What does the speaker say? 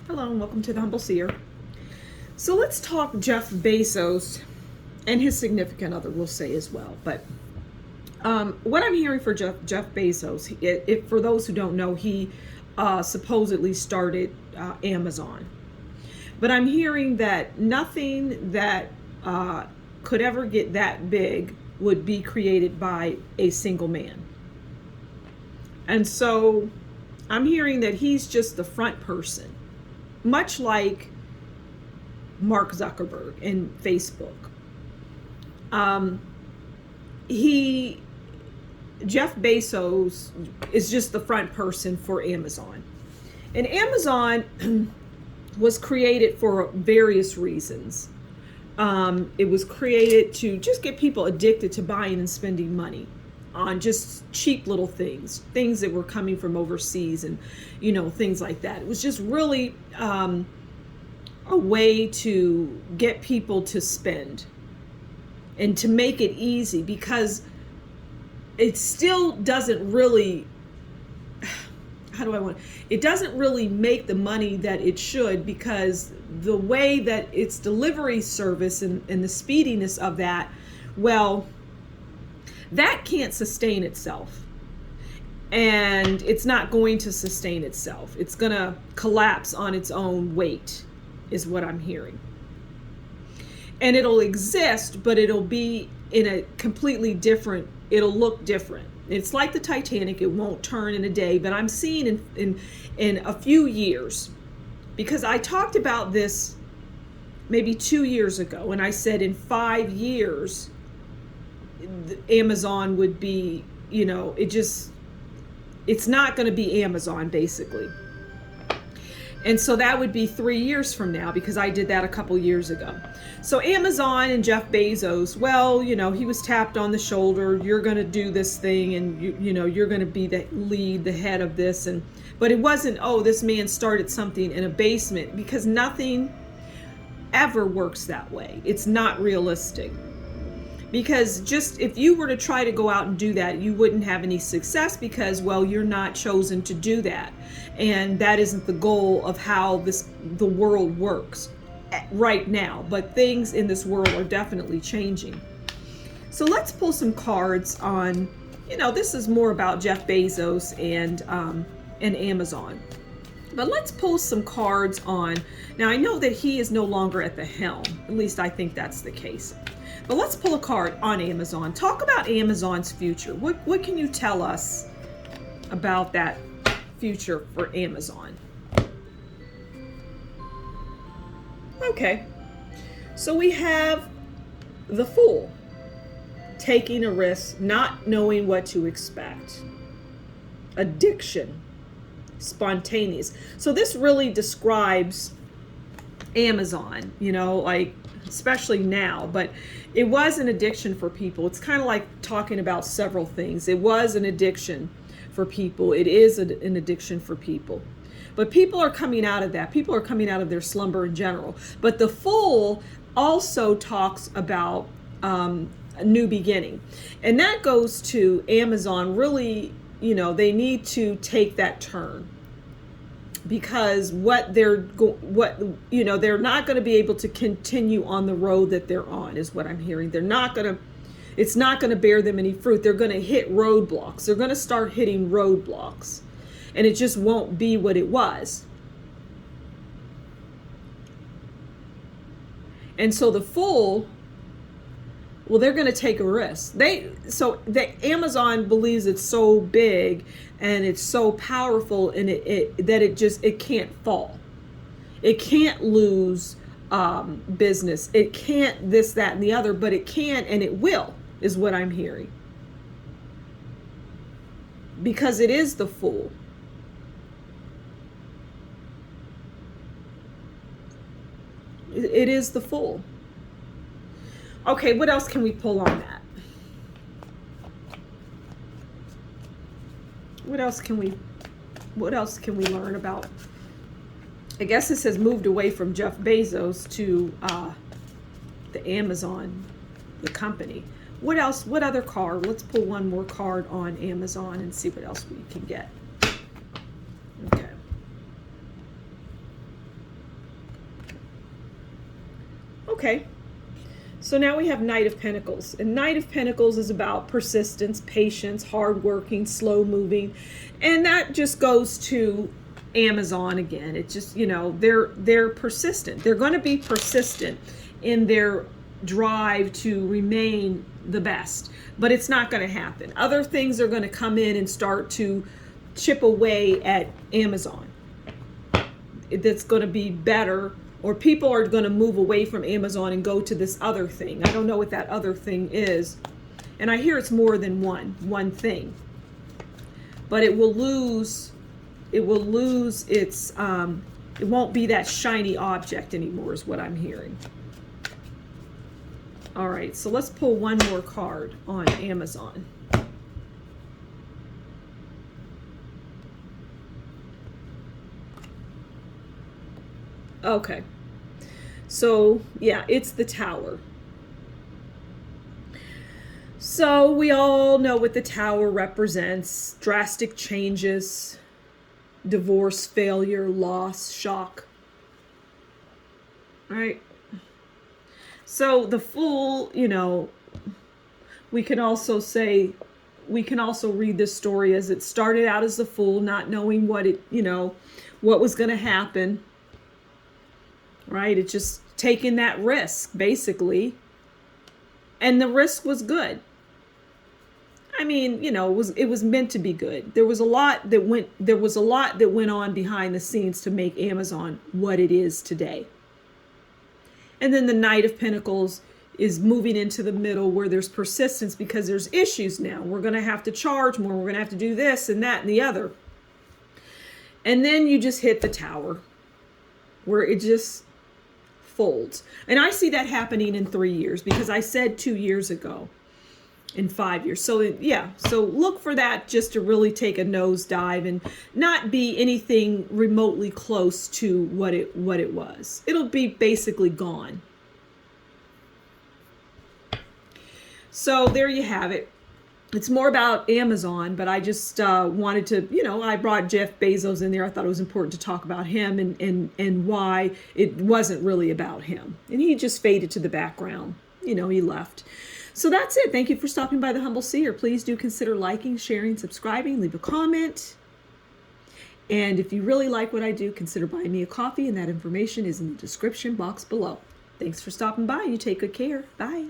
Hello and welcome to the Humble Seer. So let's talk Jeff Bezos and his significant other, we'll say as well. But what I'm hearing for Jeff Bezos, for those who don't know, he supposedly started Amazon. But I'm hearing that nothing that could ever get that big would be created by a single man. And so I'm hearing that he's just the front person, much like Mark Zuckerberg and Facebook. Jeff Bezos is just the front person for Amazon. And Amazon was created for various reasons. It was created to just get people addicted to buying and spending money on just cheap little things that were coming from overseas and, things like that. It was just really a way to get people to spend and to make it easy, because it still doesn't really, it doesn't really make the money that it should, because the way that its delivery service and the speediness of that, well, that can't sustain itself. And it's not going to sustain itself. It's going to collapse on its own weight, is what I'm hearing. And it'll exist, but it'll be in a completely different, it'll look different. It's like the Titanic, it won't turn in a day, but I'm seeing in a few years, because I talked about this maybe 2 years ago, and I said in 5 years, Amazon would be, it's not going to be Amazon, basically. And so that would be 3 years from now, because I did that a couple years ago. So Amazon and Jeff Bezos, well, he was tapped on the shoulder. You're going to do this thing, and you're going to be the lead, the head of this. But it wasn't, this man started something in a basement, because nothing ever works that way. It's not realistic. Because just if you were to try to go out and do that, you wouldn't have any success, because, well, you're not chosen to do that. And that isn't the goal of how the world works right now. But things in this world are definitely changing. So let's pull some cards on, this is more about Jeff Bezos and Amazon. But let's pull some cards on, now I know that he is no longer at the helm. At least I think that's the case. But let's pull a card on Amazon. Talk about Amazon's future. What can you tell us about that future for Amazon? Okay. So we have the Fool, taking a risk, not knowing what to expect. Addiction, spontaneous. So this really describes Amazon, especially now, but it was an addiction for people. It's kind of like talking about several things. It was an addiction for people. It is an addiction for people. But people are coming out of that. People are coming out of their slumber in general. But the Fool also talks about a new beginning. And that goes to Amazon. Really, they need to take that turn. Because they're not going to be able to continue on the road that they're on, is what I'm hearing. It's not going to bear them any fruit. They're going to hit roadblocks. They're going to start hitting roadblocks. And it just won't be what it was. And so the Fool, well, they're going to take a risk. Amazon believes it's so big and it's so powerful, and it can't fall. It can't lose business. It can't this, that, and the other, but it can, and it will, is what I'm hearing. Because it is the Fool. It is the Fool. Okay, what else can we pull on that? What else can we learn about? I guess this has moved away from Jeff Bezos to the Amazon, the company. What else? What other card? Let's pull one more card on Amazon and see what else we can get. Okay. Okay. So now we have Knight of Pentacles. And Knight of Pentacles is about persistence, patience, hardworking, slow moving. And that just goes to Amazon again. It's just, you know, they're persistent. They're going to be persistent in their drive to remain the best. But it's not going to happen. Other things are going to come in and start to chip away at Amazon. That's going to be better, or people are going to move away from Amazon and go to this other thing. I don't know what that other thing is. And I hear it's more than one thing. But it will lose its, it won't be that shiny object anymore is what I'm hearing. All right, so let's pull one more card on Amazon. Okay. So, yeah, it's the Tower. So, we all know what the Tower represents. Drastic changes, divorce, failure, loss, shock. Right? So, the Fool, you know, we can also read this story as it started out as the Fool, not knowing what what was going to happen. Right? It's just taking that risk, basically. And the risk was good. I mean, you know, it was meant to be good. There was a lot that went on behind the scenes to make Amazon what it is today. And then the Knight of Pentacles is moving into the middle where there's persistence because there's issues now. We're going to have to charge more. We're going to have to do this and that and the other. And then you just hit the Tower where it just folds. And I see that happening in 3 years because I said 2 years ago in 5 years. So yeah, so look for that just to really take a nosedive and not be anything remotely close to what it was. It'll be basically gone. So there you have it. It's more about Amazon, but I just wanted to, you know, I brought Jeff Bezos in there. I thought it was important to talk about him and why it wasn't really about him. And he just faded to the background. You know, he left. So that's it. Thank you for stopping by the Humble Seer. Please do consider liking, sharing, subscribing, leave a comment. And if you really like what I do, consider buying me a coffee, and that information is in the description box below. Thanks for stopping by. You take good care. Bye.